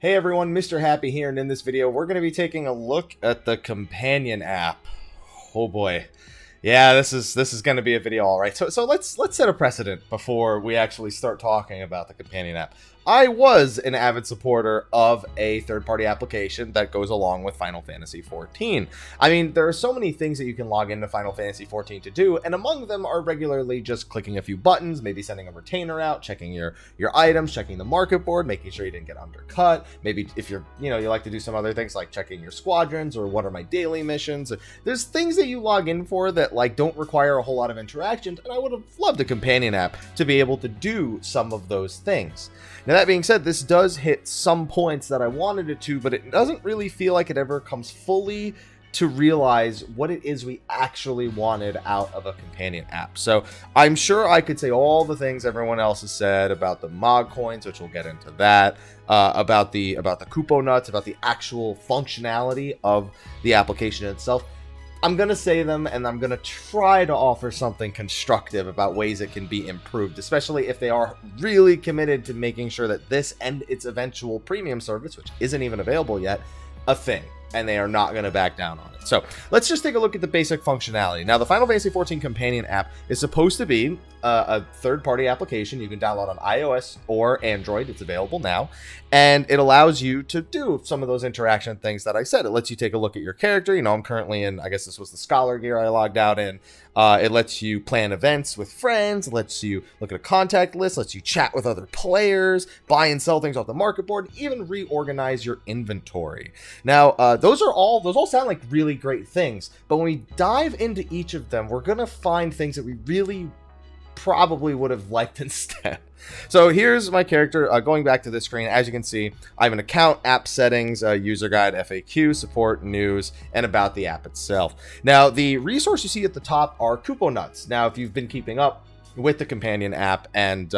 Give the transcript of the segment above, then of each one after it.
Hey everyone, Mr. Happy here, and in this video we're going to be taking a look at the companion app. Oh boy. Yeah, this is going to be a video, all right. So let's set a precedent before we actually start talking about the companion app. I was an avid supporter of a third-party application that goes along with Final Fantasy XIV. I mean, there are so many things that you can log into Final Fantasy XIV to do, and among them are regularly just clicking a few buttons, maybe sending a retainer out, checking your items, checking the market board, making sure you didn't get undercut. Maybe if you like to do some other things like checking your squadrons or what are my daily missions. There's things that you log in for that don't require a whole lot of interaction, and I would have loved a companion app to be able to do some of those things. Now, that being said, this does hit some points that I wanted it to, but it doesn't really feel like it ever comes fully to realize what it is we actually wanted out of a companion app. So I'm sure I could say all the things everyone else has said about the mod coins, which we'll get into that, about the Kupo nuts, about the actual functionality of the application itself. I'm going to say them, and I'm going to try to offer something constructive about ways it can be improved, especially if they are really committed to making sure that this and its eventual premium service, which isn't even available yet, a thing, and they are not going to back down on it. So let's just take a look at the basic functionality. Now, the Final Fantasy XIV companion app is supposed to be a third-party application you can download on iOS or Android. It's available now, and it allows you to do some of those interaction things that I said. It lets you take a look at your character. I'm currently in, I guess this was the Scholar gear I logged out in. It lets you plan events with friends, lets you look at a contact list, lets you chat with other players, buy and sell things off the market board, even reorganize your inventory. Now, those all sound like really great things, but when we dive into each of them, we're going to find things that we really probably would have liked instead. So here's my character. Going back to this screen, as you can see, I have an account, app settings, user guide, FAQ, support, news, and about the app itself. Now, the resource you see at the top are Kupo nuts. Now, if you've been keeping up with the companion app and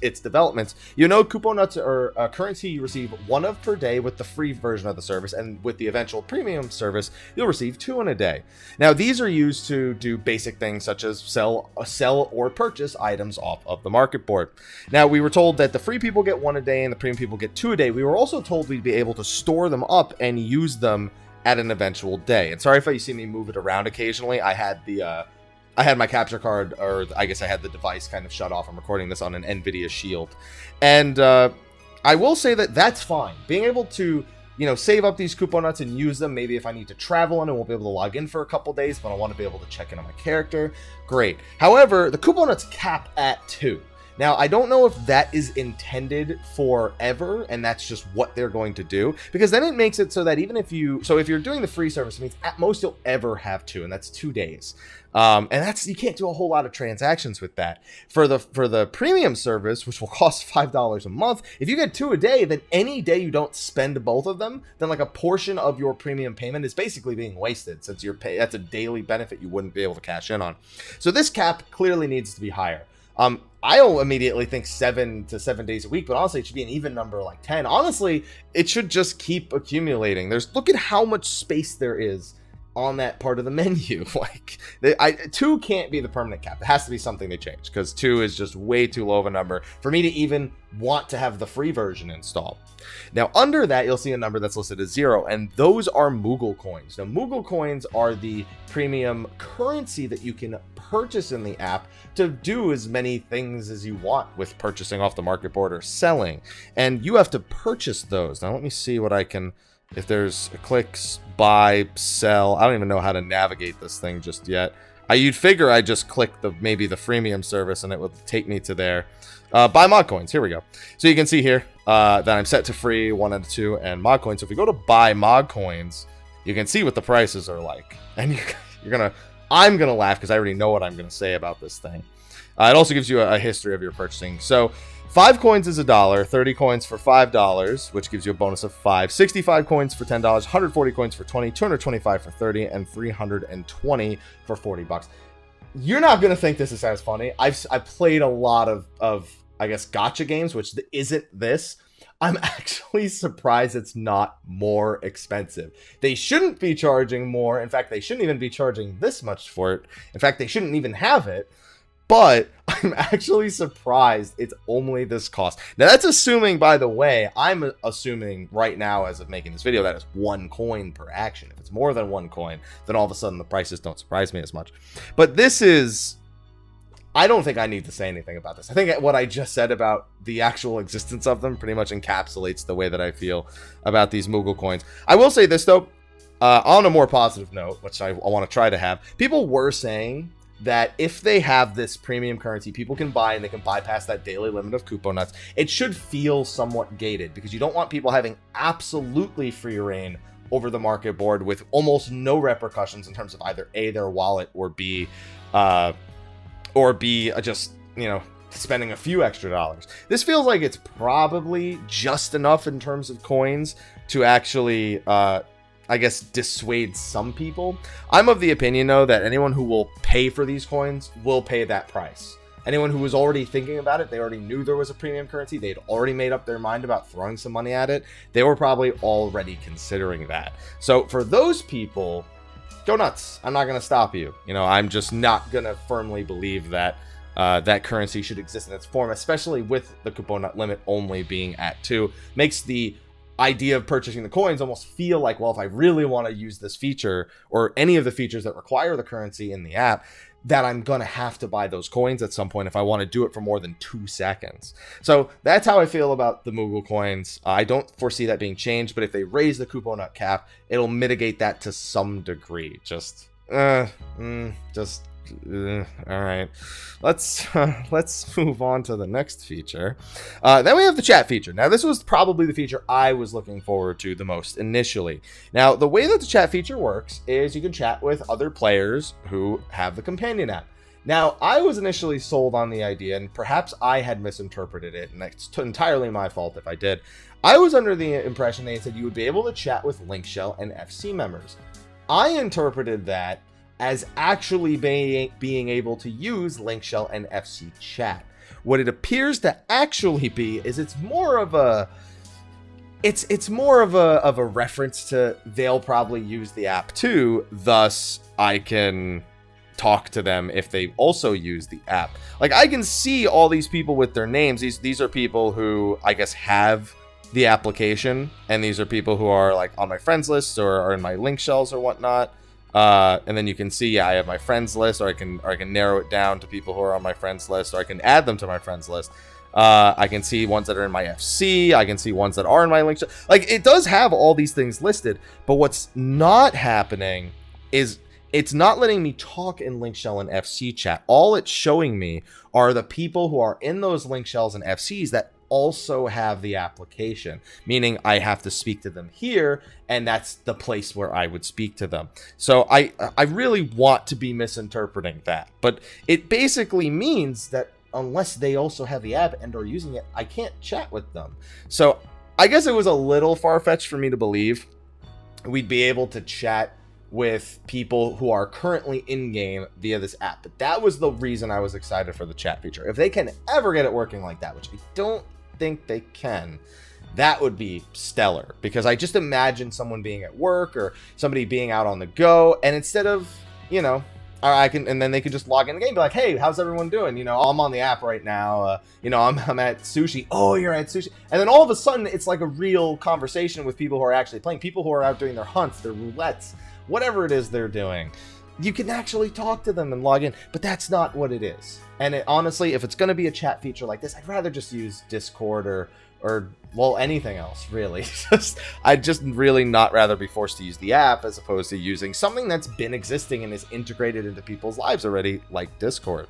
its developments, Kupo nuts are a currency you receive 1 of per day with the free version of the service, and with the eventual premium service, you'll receive 2 in a day. Now, these are used to do basic things such as sell or purchase items off of the market board. Now, we were told that the free people get 1 a day and the premium people get 2 a day. We were also told we'd be able to store them up and use them at an eventual day. And sorry if you see me move it around occasionally. I had my capture card, or I guess I had the device kind of shut off. I'm recording this on an NVIDIA Shield. And I will say that that's fine. Being able to, save up these Kupo nuts and use them, maybe if I need to travel and I won't be able to log in for a couple days, but I want to be able to check in on my character, great. However, the Kupo nuts cap at 2. Now, I don't know if that is intended forever, and that's just what they're going to do, because then it makes it so that even if you're doing the free service, it means at most you'll ever have 2, and that's 2 days. And you can't do a whole lot of transactions with that. For the premium service, which will cost $5 a month, if you get 2 a day, then any day you don't spend both of them, then a portion of your premium payment is basically being wasted, since that's a daily benefit you wouldn't be able to cash in on. So this cap clearly needs to be higher. I'll immediately think 7 days a week, but honestly, it should be an even number like 10. Honestly, it should just keep accumulating. Look at how much space there is on that part of the menu. 2 can't be the permanent cap. It has to be something they change, because 2 is just way too low of a number for me to even want to have the free version installed. Now, under that, you'll see a number that's listed as 0, and those are Moogle coins. Now, Moogle coins are the premium currency that you can purchase in the app to do as many things as you want with purchasing off the market board or selling, and you have to purchase those. Now, let me see what I can... If there's clicks, buy, sell, I don't even know how to navigate this thing just yet. You'd figure I just click maybe the freemium service and it would take me to there. Buy mod coins. Here we go. So you can see here that I'm set to free, 1 out of 2, and mod coins. So if we go to buy mod coins, you can see what the prices are like. And I'm gonna laugh because I already know what I'm gonna say about this thing. It also gives you a history of your purchasing. So 5 coins is $1, 30 coins for $5, which gives you a bonus of 5, 65 coins for $10, 140 coins for 20, 225 for 30, and 320 for $40. You're not gonna think this is as funny. I've played a lot of I guess gacha games, which isn't this. I'm actually surprised it's not more expensive. They shouldn't be charging more. In fact, they shouldn't even be charging this much for it. In fact, they shouldn't even have it. but I'm actually surprised it's only this cost. Now that's assuming, by the way, I'm assuming right now as of making this video that it's 1 coin per action. If it's more than 1 coin, then all of a sudden the prices don't surprise me as much. But this is, I don't think I need to say anything about this. I think what I just said about the actual existence of them pretty much encapsulates the way that I feel about these Moogle coins. I will say this though, on a more positive note, which I want to try to have, people were saying that if they have this premium currency, people can buy and they can bypass that daily limit of Kupo nuts. It should feel somewhat gated because you don't want people having absolutely free reign over the market board with almost no repercussions in terms of either A, their wallet, or B, just, you know, spending a few extra dollars. This feels like it's probably just enough in terms of coins to actually, I guess, dissuade some people. I'm of the opinion, though, that anyone who will pay for these coins will pay that price. Anyone who was already thinking about it, they already knew there was a premium currency, they'd already made up their mind about throwing some money at it, they were probably already considering that. So for those people, go nuts. I'm not going to stop you. You know, I'm just not going to firmly believe that that currency should exist in its form, especially with the Kupo nut limit only being at 2. Makes the idea of purchasing the coins almost feel like, well, if I really want to use this feature or any of the features that require the currency in the app, that I'm going to have to buy those coins at some point if I want to do it for more than 2 seconds. So that's how I feel about the Moogle coins. I don't foresee that being changed, but if they raise the Kupo nut cap, it'll mitigate that to some degree. All right, let's move on to the next feature. Then we have the chat feature. Now this was probably the feature I was looking forward to the most initially. Now the way that the chat feature works is you can chat with other players who have the companion app. Now I was initially sold on the idea, and perhaps I had misinterpreted it, and it's entirely my fault if I did. I was under the impression they said you would be able to chat with Linkshell and FC members. I interpreted that as actually being able to use Linkshell and FC chat. What it appears to actually be is it's more of a reference to they'll probably use the app too, thus I can talk to them if they also use the app. Like I can see all these people with their names. These are people who I guess have the application, and these are people who are like on my friends list or are in my Linkshells or whatnot. And then you can see, yeah, I have my friends list, or I can narrow it down to people who are on my friends list, or I can add them to my friends list. I can see ones that are in my FC. I can see ones that are in my Linkshell. Like, it does have all these things listed, but what's not happening is it's not letting me talk in Linkshell and FC chat. All it's showing me are the people who are in those Linkshells and FCs that also have the application, meaning I have to speak to them here, and that's the place where I would speak to them. So I really want to be misinterpreting that, but it basically means that unless they also have the app and are using it, I can't chat with them. So I guess it was a little far-fetched for me to believe we'd be able to chat with people who are currently in-game via this app, but that was the reason I was excited for the chat feature. If they can ever get it working like that, which I don't think they can, that would be stellar, because I just imagine someone being at work or somebody being out on the go, and instead of, you know, and then they could just log in the game and be like, hey, how's everyone doing? You know, I'm on the app right now. You know, I'm at sushi. Oh, you're at sushi. And then all of a sudden it's like a real conversation with people who are actually playing, people who are out doing their hunts, their roulettes, whatever it is they're doing. You can actually talk to them and log in, but that's not what it is. And honestly, if it's going to be a chat feature like this, I'd rather just use Discord or well, anything else, really. I'd just really not rather be forced to use the app as opposed to using something that's been existing and is integrated into people's lives already, like Discord.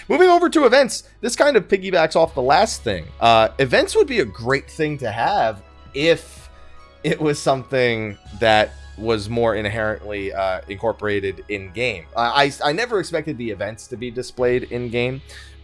Moving over to events, this kind of piggybacks off the last thing. Events would be a great thing to have if it was something that was more inherently incorporated in-game. I never expected the events to be displayed in-game,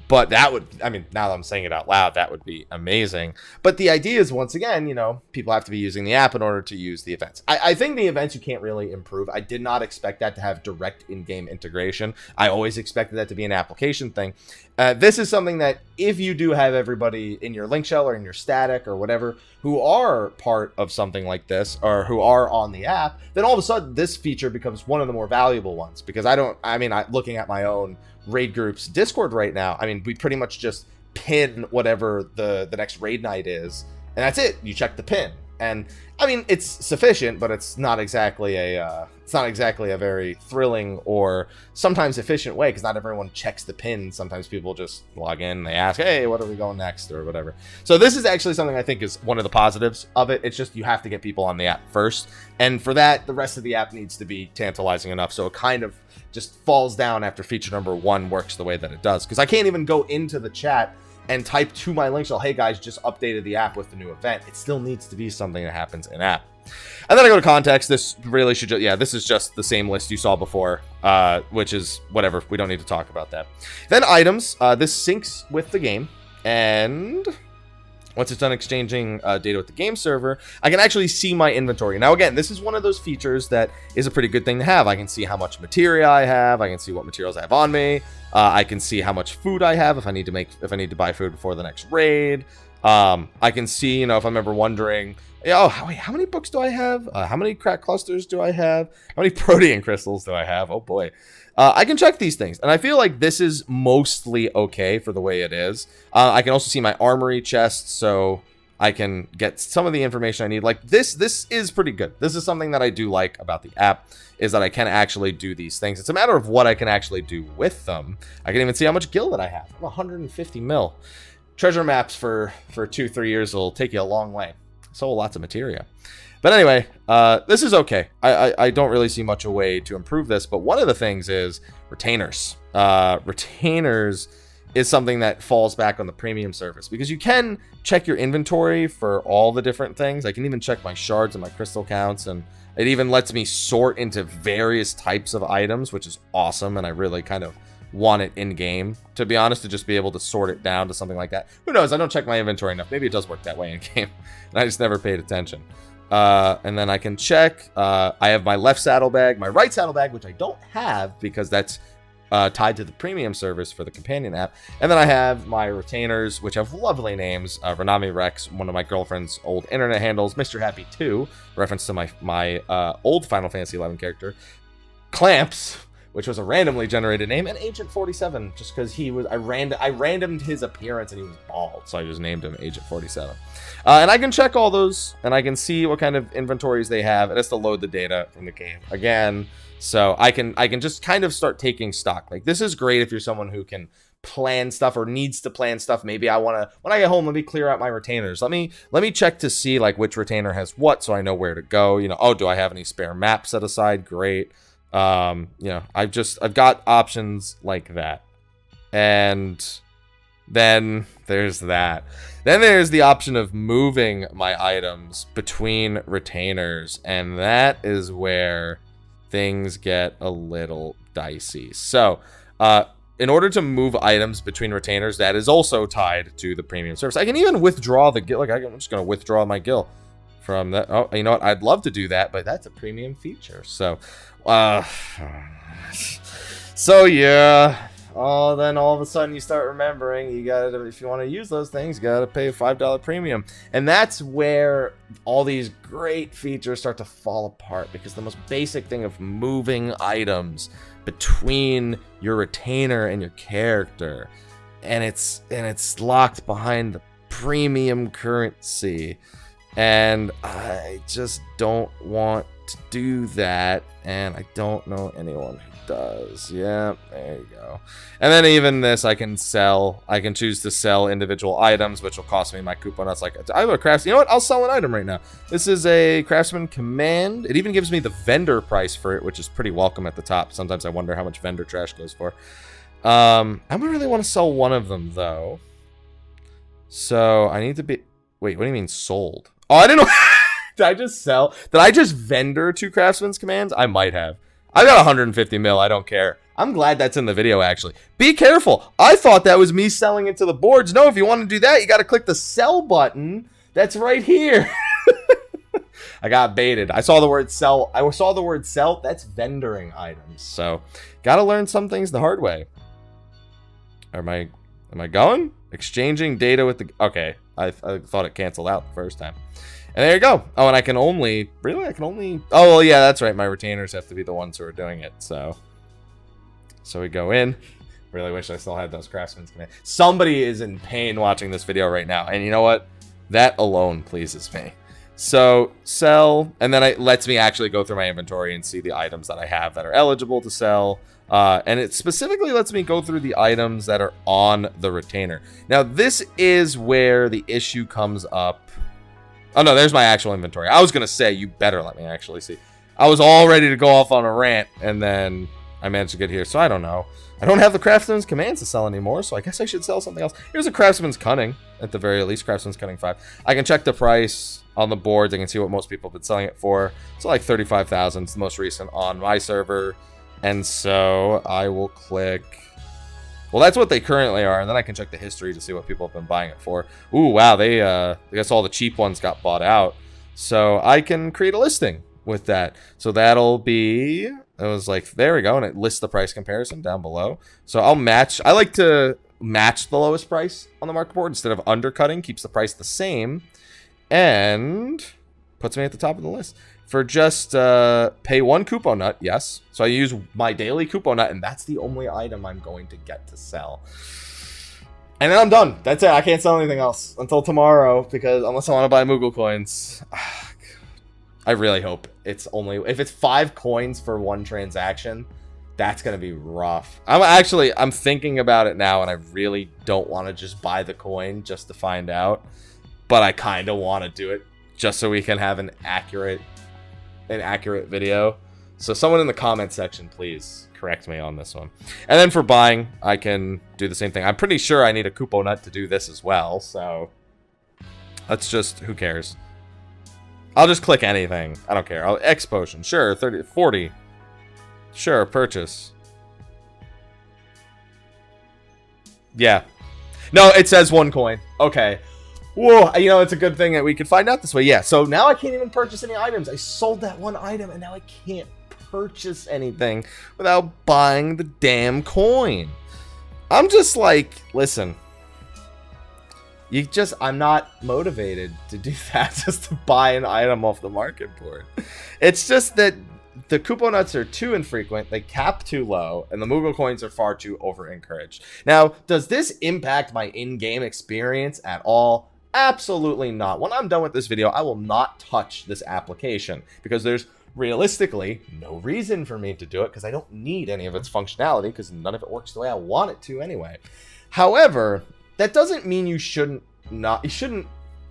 but that would, I mean, now that I'm saying it out loud, that would be amazing. But the idea is, once again, you know, people have to be using the app in order to use the events. I think the events you can't really improve. I did not expect that to have direct in-game integration. I always expected that to be an application thing. This is something that if you do have everybody in your Linkshell or in your static or whatever who are part of something like this or who are on the app, then all of a sudden this feature becomes one of the more valuable ones, because looking at my own raid group's Discord right now, I mean, we pretty much just pin whatever the next raid night is, and that's it. You check the pin, and I mean, it's sufficient, but it's not exactly a very thrilling or sometimes efficient way, because not everyone checks the pin. Sometimes people just log in and they ask, hey, what are we going next, or whatever. So this is actually something I think is one of the positives of it. It's just you have to get people on the app first, and for that, the rest of the app needs to be tantalizing enough, so it kind of just falls down after feature number 1 works the way that it does. Because I can't even go into the chat and type to my link, so hey guys, just updated the app with the new event. It still needs to be something that happens in app. And then I go to context. This really should just, yeah, this is just the same list you saw before, which is whatever. We don't need to talk about that. Then items. This syncs with the game, and once it's done exchanging data with the game server, I can actually see my inventory. Now, again, this is one of those features that is a pretty good thing to have. I can see how much materia I have. I can see what materials I have on me. I can see how much food I have if I need to buy food before the next raid. I can see, you know, if I'm ever wondering, oh, how many books do I have? How many crack clusters do I have? How many protein crystals do I have? Oh boy. I can check these things, and I feel like this is mostly okay for the way it is. I can also see my armory chest, so I can get some of the information I need. Like this is pretty good. This is something that I do like about the app, is that I can actually do these things. It's a matter of what I can actually do with them. I can even see how much gil that I have. 150 mil. Treasure maps for 2-3 years will take you a long way. So lots of materia. But anyway, this is okay. I don't really see much a way to improve this, but one of the things is retainers. Retainers is something that falls back on the premium service, because you can check your inventory for all the different things. I can even check my shards and my crystal counts, and it even lets me sort into various types of items, which is awesome, and I really kind of want it in game, to be honest, to just be able to sort it down to something like that. Who knows? I don't check my inventory enough. Maybe it does work that way in game, and I just never paid attention. And then I can check. I have my left saddlebag, my right saddlebag, which I don't have because that's tied to the premium service for the companion app. And then I have my retainers, which have lovely names. Renami Rex, one of my girlfriend's old internet handles. Mr. Happy 2, reference to my old Final Fantasy XI character. Clamps, which was a randomly generated name, and Agent 47, just because he was, I randomed his appearance and he was bald, so I just named him Agent 47. And I can check all those, and I can see what kind of inventories they have. It has to load the data from the game again, so I can just kind of start taking stock. Like, this is great if you're someone who can plan stuff or needs to plan stuff. Maybe I want to, when I get home, let me clear out my retainers. Let me check to see like which retainer has what, so I know where to go. You know, oh, do I have any spare maps set aside? Great. You know, I've got options like that. And then there's that. Then there's the option of moving my items between retainers, and that is where things get a little dicey. So, in order to move items between retainers, that is also tied to the premium service. I can even withdraw the gil. Like, I'm just going to withdraw my gil from that. Oh, you know what? I'd love to do that, but that's a premium feature. So, yeah. Oh, then all of a sudden you start remembering you gotta, if you want to use those things, you gotta pay a $5 premium. And that's where all these great features start to fall apart, because the most basic thing of moving items between your retainer and your character, and it's locked behind the premium currency, and I just don't want to do that, and I don't know anyone who does. Yeah, there you go. And then even this, I can choose to sell individual items, which will cost me my Kupo nuts. Like, I have a craftsman. You know what? I'll sell an item right now. This is a craftsman command. It even gives me the vendor price for it, which is pretty welcome at the top. Sometimes I wonder how much vendor trash goes for. I don't really want to sell one of them though. So I need to be, wait, what do you mean sold? Oh, I didn't know. Did I just sell? Did I just vendor 2 craftsman's commands? I might have. I got 150 mil. I don't care. I'm glad that's in the video, actually. Be careful. I thought that was me selling it to the boards. No, if you want to do that, you got to click the sell button. That's right here. I got baited. I saw the word sell. I saw the word sell. That's vendoring items. So, got to learn some things the hard way. Am I going? Exchanging data with the... Okay. I thought it canceled out the first time. And there you go. Oh, and I can only... Really? I can only... Oh, well, yeah, that's right. My retainers have to be the ones who are doing it, so... So we go in. Really wish I still had those Craftsman's commands. Somebody is in pain watching this video right now. And you know what? That alone pleases me. So sell, and then it lets me actually go through my inventory and see the items that I have that are eligible to sell. And it specifically lets me go through the items that are on the retainer. Now, this is where the issue comes up. Oh, no, there's my actual inventory. I was going to say, you better let me actually see. I was all ready to go off on a rant, and then I managed to get here. So I don't know. I don't have the Craftsman's commands to sell anymore, so I guess I should sell something else. Here's a Craftsman's Cunning, at the very least. Craftsman's Cunning 5. I can check the price on the boards. I can see what most people have been selling it for. It's like 35,000. It's the most recent on my server. And so I will click. Well, that's what they currently are. And then I can check the history to see what people have been buying it for. Ooh, wow. I guess all the cheap ones got bought out. So I can create a listing with that. So that'll be, it was like, there we go. And it lists the price comparison down below. So I'll match. I like to match the lowest price on the market board instead of undercutting. Keeps the price the same. And puts me at the top of the list. For just pay 1 Kupo nut, yes. So I use my daily Kupo nut, and that's the only item I'm going to get to sell. And then I'm done. That's it. I can't sell anything else until tomorrow, because unless I want to buy Moogle coins. I really hope it's only, if it's 5 coins for 1 transaction, that's going to be rough. I'm thinking about it now, and I really don't want to just buy the coin just to find out. But I kind of want to do it just so we can have an accurate video. So someone in the comment section, please correct me on this one. And then for buying, I can do the same thing. I'm pretty sure I need a Kupo nut to do this as well. So let's just, who cares? I'll just click anything. I don't care. X potion. Sure. 30, 40. Sure. Purchase. Yeah. No, it says 1 coin. Okay. Whoa, you know, it's a good thing that we could find out this way. Yeah, so now I can't even purchase any items. I sold that 1 item, and now I can't purchase anything without buying the damn coin. I'm just like, listen. I'm not motivated to do that just to buy an item off the market board. It's just that the Kupo nuts are too infrequent, they cap too low, and the Moogle coins are far too over-encouraged. Now, does this impact my in-game experience at all? Absolutely not. When I'm done with this video, I will not touch this application because there's realistically no reason for me to do it because I don't need any of its functionality because none of it works the way I want it to anyway. However, that doesn't mean you shouldn't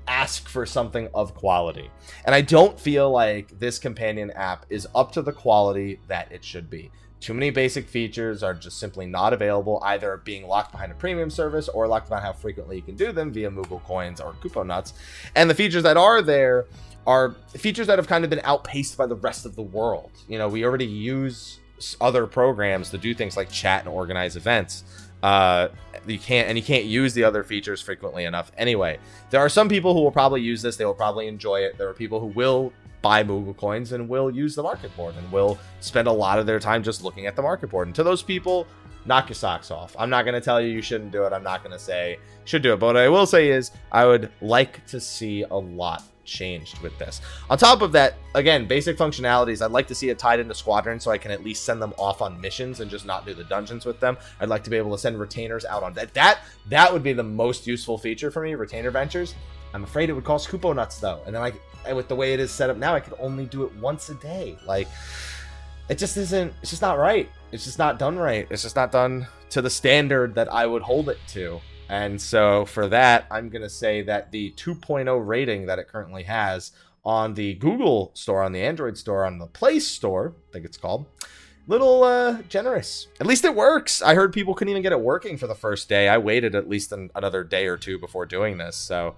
ask for something of quality. And I don't feel like this companion app is up to the quality that it should be. Too many basic features are just simply not available, either being locked behind a premium service or locked behind how frequently you can do them via Moogle coins or Kupo nuts. And the features that are there are features that have kind of been outpaced by the rest of the world. You know, we already use other programs to do things like chat and organize events. You can't use the other features frequently enough. Anyway, there are some people who will probably use this. They will probably enjoy it. There are people who will buy Moogle coins and will use the market board and will spend a lot of their time just looking at the market board. And to those people, knock your socks off. I'm not going to tell you shouldn't do it. I'm not going to say you should do it. But what I will say is I would like to see a lot changed with this. On top of that, again, basic functionalities, I'd like to see it tied into Squadron so I can at least send them off on missions and just not do the dungeons with them. I'd like to be able to send retainers out on that would be the most useful feature for me, retainer ventures. I'm afraid it would cost Kupo nuts though. And then with the way it is set up now, I could only do it once a day. Like, it just isn't, it's just not right. It's just not done right. It's just not done to the standard that I would hold it to. And so for that, I'm going to say that the 2.0 rating that it currently has on the Google store, on the Android store, on the Play Store, I think it's called, little generous. At least it works. I heard people couldn't even get it working for the first day. I waited at least another day or two before doing this. So,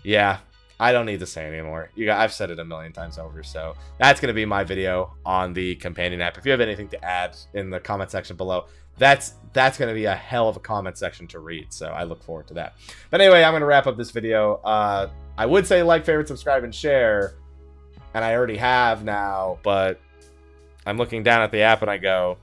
yeah, I don't need to say anymore. I've said it a million times over. So that's going to be my video on the companion app. If you have anything to add in the comment section below, that's going to be a hell of a comment section to read. So I look forward to that. But anyway, I'm going to wrap up this video. I would say like, favorite, subscribe, and share. And I already have now, but I'm looking down at the app and I go,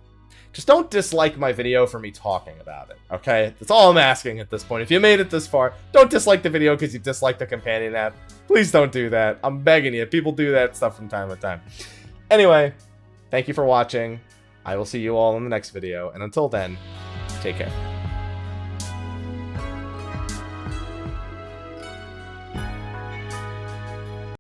just don't dislike my video for me talking about it, okay? That's all I'm asking at this point. If you made it this far, don't dislike the video because you dislike the companion app. Please don't do that. I'm begging you. People do that stuff from time to time. Anyway, thank you for watching. I will see you all in the next video, and until then, take care.